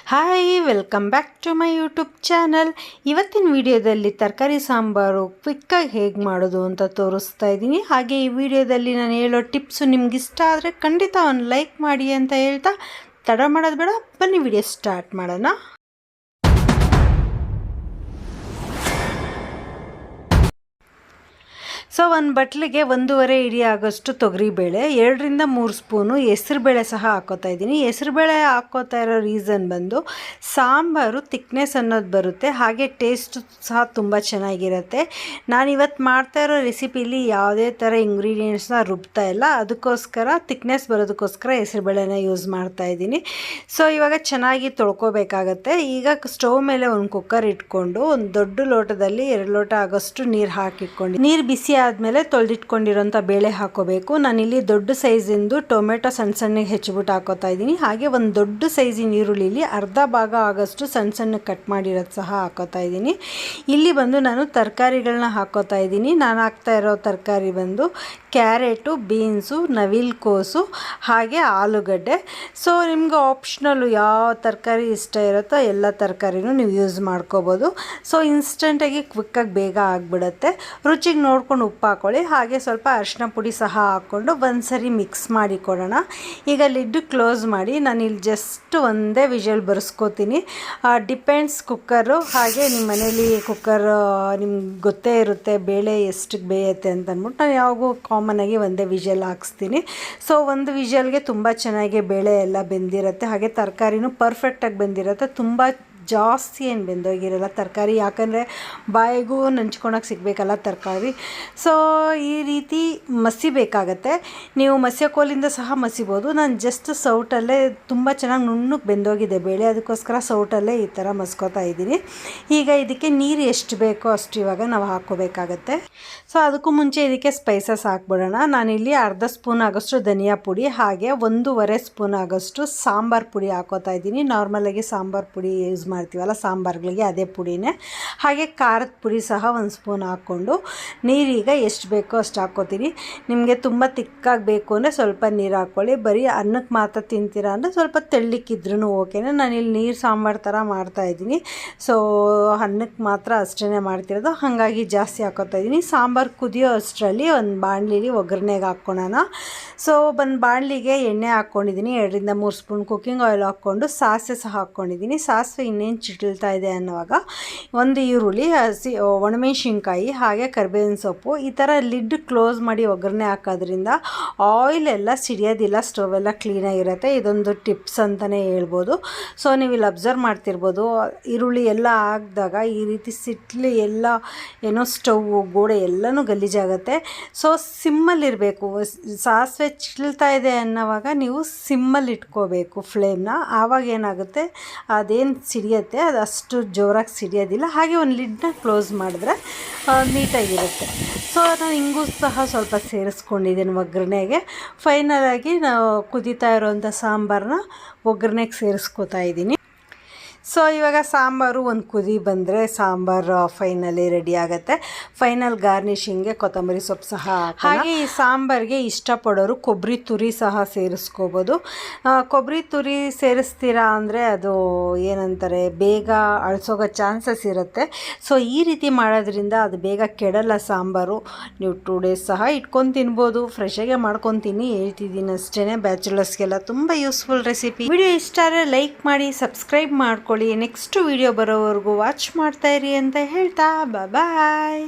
Hi, welcome back to my YouTube channel. ಇವತ್ತಿನ ವಿಡಿಯೋದಲ್ಲಿ ತರಕಾರಿ ಸಾಂಬಾರು ಕ್ವಿಕ್ಕಾಗಿ ಹೇಗೆ ಮಾಡೋದು ಅಂತ ತೋರಿಸ್ತಾ ಇದ್ದೀನಿ. ಹಾಗೆ ಈ ವಿಡಿಯೋದಲ್ಲಿ ನಾನು ಹೇಳೋ ಟಿಪ್ಸು ನಿಮ್ಗೆ ಇಷ್ಟ ಆದರೆ ಖಂಡಿತ ಒಂದು ಲೈಕ್ ಮಾಡಿ ಅಂತ ಹೇಳ್ತಾ ತಡ ಮಾಡೋದು ಬೇಡ, ಬನ್ನಿ ವಿಡಿಯೋ ಸ್ಟಾರ್ಟ್ ಮಾಡೋಣ. ಸೊ ಒಂದು ಬಟ್ಲಿಗೆ 1.5 ಇಡಿ ಆಗೋಷ್ಟು ತೊಗರಿಬೇಳೆ, 2 ರಿಂದ 3 ಸ್ಪೂನು ಹೆಸರುಬೇಳೆ ಸಹ ಹಾಕೋತಾ ಇದ್ದೀನಿ. ಹೆಸರುಬೇಳೆ ಹಾಕೋತಾ ಇರೋ ರೀಸನ್ ಬಂದು ಸಾಂಬಾರು ತಿಕ್ನೆಸ್ ಅನ್ನೋದು ಬರುತ್ತೆ, ಹಾಗೆ ಟೇಸ್ಟ್ ಸಹ ತುಂಬ ಚೆನ್ನಾಗಿರುತ್ತೆ. ನಾನಿವತ್ತು ಮಾಡ್ತಾ ಇರೋ ರೆಸಿಪಿಲಿ ಯಾವುದೇ ಥರ ಇಂಗ್ರೀಡಿಯೆಂಟ್ಸ್ನ ರುಬ್ತಾ ಇಲ್ಲ, ಅದಕ್ಕೋಸ್ಕರ ತಿಕ್ನೆಸ್ ಬರೋದಕ್ಕೋಸ್ಕರ ಹೆಸರುಬೇಳೆನ ಯೂಸ್ ಮಾಡ್ತಾ ಇದ್ದೀನಿ. ಸೊ ಇವಾಗ ಚೆನ್ನಾಗಿ ತೊಳ್ಕೊಬೇಕಾಗತ್ತೆ. ಈಗ ಸ್ಟವ್ ಮೇಲೆ ಒಂದು ಕುಕ್ಕರ್ ಇಟ್ಕೊಂಡು ಒಂದು ದೊಡ್ಡ ಲೋಟದಲ್ಲಿ 2 ಲೋಟ ಆಗೋಷ್ಟು ನೀರು ಹಾಕಿಟ್ಕೊಂಡು, ನೀರು ಬಿಸಿ ಆದಮೇಲೆ ತೊಳೆದಿಟ್ಕೊಂಡಿರೋಂಥ ಬೇಳೆ ಹಾಕೋಬೇಕು. ನಾನಿಲ್ಲಿ ದೊಡ್ಡ ಸೈಜಿಂದು ಟೊಮೆಟೊ ಸಣ್ಣಗೆ ಹೆಚ್ಚಿಬಿಟ್ಟು ಹಾಕೋತಾ ಇದ್ದೀನಿ. ಹಾಗೆ ಒಂದು ದೊಡ್ಡ ಸೈಜಿನ ಈರುಳ್ಳಿಲಿ ಅರ್ಧ ಭಾಗ ಆಗೋಷ್ಟು ಸಣ್ಣ ಕಟ್ ಮಾಡಿರೋದು ಸಹ ಹಾಕೋತಾ ಇದ್ದೀನಿ. ಇಲ್ಲಿ ಬಂದು ನಾನು ತರಕಾರಿಗಳನ್ನ ಹಾಕೋತಾ ಇದ್ದೀನಿ. ನಾನು ಹಾಕ್ತಾ ಇರೋ ತರಕಾರಿ ಬಂದು ಕ್ಯಾರೆಟು, ಬೀನ್ಸು, ನವಿಲುಕೋಸು ಹಾಗೆ ಆಲೂಗಡ್ಡೆ. ಸೊ ನಿಮ್ಗೆ ಆಪ್ಷನಲ್ಲು ಯಾವ ತರಕಾರಿ ಇಷ್ಟ ಇರುತ್ತೋ ಎಲ್ಲ ತರಕಾರಿನೂ ನೀವು ಯೂಸ್ ಮಾಡ್ಕೋಬೋದು. ಸೊ ಇನ್ಸ್ಟೆಂಟಾಗಿ ಕ್ವಿಕ್ಕಾಗಿ ಬೇಗ ಆಗಿಬಿಡುತ್ತೆ. ರುಚಿಗೆ ನೋಡ್ಕೊಂಡು ಉಪ್ಪು ಹಾಕ್ಕೊಳ್ಳಿ. ಹಾಗೆ ಸ್ವಲ್ಪ ಅರಿಶಿನ ಪುಡಿ ಸಹ ಹಾಕ್ಕೊಂಡು ಒಂದ್ಸರಿ ಮಿಕ್ಸ್ ಮಾಡಿ ಕೊಡೋಣ. ಈಗ ಲಿಡ್ ಕ್ಲೋಸ್ ಮಾಡಿ ನಾನು ಇಲ್ಲಿ ಜಸ್ಟ್ ಒಂದೇ ವಿಷಲ್ ಬರೆಸ್ಕೋತೀನಿ. ಡಿಪೆಂಡ್ಸ್ ಕುಕ್ಕರು, ಹಾಗೆ ನಿಮ್ಮ ಮನೇಲಿ ಕುಕ್ಕರ್ ನಿಮ್ಗೆ ಗೊತ್ತೇ ಇರುತ್ತೆ ಬೇಳೆ ಎಷ್ಟಕ್ಕೆ ಬೇಯುತ್ತೆ ಅಂತ ಅಂದ್ಬಿಟ್ಟು ನಾನು ಯಾವಾಗೂ ಕಾಮನ್ನಾಗಿ ಒಂದೇ ವಿಷಲ್ ಹಾಕ್ಸ್ತೀನಿ. ಸೊ ಒಂದು ವಿಷಲ್ಗೆ ತುಂಬ ಚೆನ್ನಾಗಿ ಬೇಳೆ ಎಲ್ಲ ಬೆಂದಿರುತ್ತೆ, ಹಾಗೆ ತರಕಾರಿನೂ ಪರ್ಫೆಕ್ಟಾಗಿ ಬೆಂದಿರುತ್ತೆ. ತುಂಬ ಜಾಸ್ತಿ ಏನು ಬೆಂದೋಗಿರಲ್ಲ ತರಕಾರಿ, ಯಾಕಂದರೆ ಬಾಯಿಗೂ ನಂಚ್ಕೊಳಕ್ಕೆ ಸಿಗಬೇಕಲ್ಲ ತರಕಾರಿ. ಸೊ ಈ ರೀತಿ ಮಸಿಬೇಕಾಗತ್ತೆ. ನೀವು ಮಸಿಯೋಕೋಲಿಂದ ಸಹ ಮಸಿಬೋದು. ನಾನು ಜಸ್ಟ್ ಸೌಟಲ್ಲೇ ತುಂಬ ಚೆನ್ನಾಗಿ ನುಣ್ಣಗೆ ಬೆಂದೋಗಿದೆ ಬೇಳೆ, ಅದಕ್ಕೋಸ್ಕರ ಸೌಟಲ್ಲೇ ಈ ಥರ ಮಸ್ಕೋತಾ ಇದ್ದೀನಿ. ಈಗ ಇದಕ್ಕೆ ನೀರು ಎಷ್ಟು ಬೇಕೋ ಅಷ್ಟು ಇವಾಗ ನಾವು ಹಾಕ್ಕೋಬೇಕಾಗತ್ತೆ. ಸೊ ಅದಕ್ಕೂ ಮುಂಚೆ ಇದಕ್ಕೆ ಸ್ಪೈಸಸ್ ಹಾಕ್ಬಿಡೋಣ. ನಾನಿಲ್ಲಿ ಅರ್ಧ ಸ್ಪೂನ್ ಆಗೋಷ್ಟು ಧನಿಯಾ ಪುಡಿ, ಹಾಗೆ 1.5 ಸ್ಪೂನ್ ಆಗೋಷ್ಟು ಸಾಂಬಾರು ಪುಡಿ ಹಾಕೋತಾ ಇದ್ದೀನಿ. ನಾರ್ಮಲಾಗಿ ಸಾಂಬಾರು ಪುಡಿ ಯೂಸ್ ಮಾಡ್ತೀವಲ್ಲ ಸಾಂಬಾರುಗಳಿಗೆ, ಅದೇ ಪುಡಿನೇ. ಹಾಗೆ ಖಾರದ ಪುಡಿ ಸಹ 1 ಸ್ಪೂನ್ ಹಾಕ್ಕೊಂಡು ನೀರೀಗ ಎಷ್ಟು ಬೇಕೋ ಅಷ್ಟು ಹಾಕ್ಕೋತೀನಿ. ನಿಮಗೆ ತುಂಬ ತಿಕ್ಕಾಗಿ ಬೇಕು ಅಂದರೆ ಸ್ವಲ್ಪ ನೀರು ಹಾಕ್ಕೊಳ್ಳಿ. ಬರೀ ಅನ್ನಕ್ಕೆ ಮಾತ್ರ ತಿಂತೀರಾ ಅಂದರೆ ಸ್ವಲ್ಪ ತೆಳ್ಳಕ್ಕಿದ್ರೂ ಓಕೆನಾ. ನಾನಿಲ್ಲಿ ನೀರು ಸಾಂಬಾರು ಥರ ಮಾಡ್ತಾಯಿದ್ದೀನಿ. ಸೊ ಅನ್ನಕ್ಕೆ ಮಾತ್ರ ಅಷ್ಟೇ ಮಾಡ್ತಿರೋದು, ಹಾಗಾಗಿ ಜಾಸ್ತಿ ಹಾಕೋತಾ ಇದ್ದೀನಿ. ಸಾಂಬಾರು ಕುದಿಯೋ ಅಷ್ಟರಲ್ಲಿ ಒಂದು ಬಾಣಲಿಲಿ ಒಗ್ಗರಣೆಗೆ ಹಾಕ್ಕೊಳ್ಳೋಣ. ಸೊ ಒಂದು ಬಾಣಲಿಗೆ ಎಣ್ಣೆ ಹಾಕ್ಕೊಂಡಿದ್ದೀನಿ, 2 ರಿಂದ 3 ಸ್ಪೂನ್ ಕುಕ್ಕಿಂಗ್ ಆಯಿಲ್ ಹಾಕ್ಕೊಂಡು ಸಾಸಿವೆ ಸಹ ಹಾಕ್ಕೊಂಡಿದ್ದೀನಿ. ಸಾಸಿವೆ ಇನ್ನೇನು ಚಿಟಲ್ತಾ ಇದೆ ಅನ್ನುವಾಗ ಒಂದು ಈರುಳ್ಳಿ, ಒಣಮೆಣಸಿನ್ಕಾಯಿ ಹಾಗೆ ಕರಿಬೇವಿನ ಸೊಪ್ಪು ಈ ಥರ ಲಿಡ್ ಕ್ಲೋಸ್ ಮಾಡಿ ಒಗ್ಗರಣೆ ಹಾಕೋದ್ರಿಂದ ಆಯಿಲ್ ಎಲ್ಲ ಸಿಡಿಯೋದಿಲ್ಲ, ಸ್ಟವ್ ಎಲ್ಲ ಕ್ಲೀನಾಗಿರುತ್ತೆ. ಇದೊಂದು ಟಿಪ್ಸ್ ಅಂತಲೇ ಹೇಳ್ಬೋದು. ಸೊ ನೀವು ಇಲ್ಲಿ ಅಬ್ಸರ್ವ್ ಮಾಡ್ತಿರ್ಬೋದು, ಈರುಳ್ಳಿ ಎಲ್ಲ ಹಾಕಿದಾಗ ಈ ರೀತಿ ಸಿಟ್ಲಿ ಎಲ್ಲ ಏನೋ ಸ್ಟವ್ ಗೋಡೆ ಎಲ್ಲನೂ ಗಲೀಜಾಗುತ್ತೆ. ಸೊ ಸಿಮ್ಮಲ್ಲಿರಬೇಕು. ಸಾಸಿವೆ ಚಿಟಲ್ತಾ ಇದೆ ಅನ್ನೋವಾಗ ನೀವು ಸಿಮ್ಮಲ್ಲಿ ಇಟ್ಕೋಬೇಕು ಫ್ಲೇಮ್ನ. ಆವಾಗ ಏನಾಗುತ್ತೆ, ಅದೇನು ಸಿಡಿಯುತ್ತೆ ಅದು ಅಷ್ಟು ಜೋರಾಗಿ ಸಿಡಿಯೋದಿಲ್ಲ. ಹಾಗೆ ಒಂದು ಲಿಡ್ನ ಕ್ಲೋಸ್ ಮಾಡಿದ್ರೆ ನೀಟಾಗಿರುತ್ತೆ. ಸೊ ನಾನು ಹಿಂಗೂ ಸಹ ಸ್ವಲ್ಪ ಸೇರಿಸ್ಕೊಂಡಿದ್ದೀನಿ ಒಗ್ಗರಣೆಗೆ. ಫೈನಲಾಗಿ ನಾವು ಕುದೀತಾ ಇರೋವಂಥ ಸಾಂಬಾರನ್ನ ಒಗ್ಗರಣೆಗೆ ಸೇರಿಸ್ಕೋತಾ ಇದ್ದೀನಿ. ಸೊ ಇವಾಗ ಸಾಂಬಾರು ಒಂದು ಕುದಿ ಬಂದರೆ ಸಾಂಬಾರು ಫೈನಲಿ ರೆಡಿ ಆಗುತ್ತೆ. ಫೈನಲ್ ಗಾರ್ನಿಷಿಂಗ್ಗೆ ಕೊತ್ತಂಬರಿ ಸೊಪ್ಪು ಸಹ ಹಾಗೆ ಈ ಸಾಂಬಾರಿಗೆ ಇಷ್ಟಪಡೋರು ಕೊಬ್ಬರಿ ತುರಿ ಸಹ ಸೇರಿಸ್ಕೋಬೋದು. ಕೊಬ್ಬರಿ ತುರಿ ಸೇರಿಸ್ತೀರಾ ಅಂದರೆ ಅದು ಏನಂತಾರೆ, ಬೇಗ ಅಳಿಸೋಗೋ ಚಾನ್ಸಸ್ ಇರುತ್ತೆ. ಸೊ ಈ ರೀತಿ ಮಾಡೋದ್ರಿಂದ ಅದು ಬೇಗ ಕೆಡಲ್ಲ ಸಾಂಬಾರು. ನೀವು 2 ಡೇಸ್ ಸಹ ಇಟ್ಕೊಂಡು ತಿನ್ಬೋದು. ಫ್ರೆಶಾಗೆ ಮಾಡ್ಕೊಂಡು ತಿನ್ನಿ, ಹೇಳ್ತಿದ್ದೀನಿ ಅಷ್ಟೇ. ಬ್ಯಾಚುಲರ್ಸ್ಗೆಲ್ಲ ತುಂಬ ಯೂಸ್ಫುಲ್ ರೆಸಿಪಿ. ವಿಡಿಯೋ ಇಷ್ಟ ಆದರೆ ಲೈಕ್ ಮಾಡಿ, ಸಬ್ಸ್ಕ್ರೈಬ್ ಮಾಡ್ಕೊಳ್ಳಿ. ನೆಕ್ಸ್ಟ್ ವಿಡಿಯೋ ಬರೋವರೆಗೂ ವಾಚ್ ಮಾಡ್ತಾಯಿರಿ ಅಂತ ಹೇಳ್ತಾ ಬಾಯ್.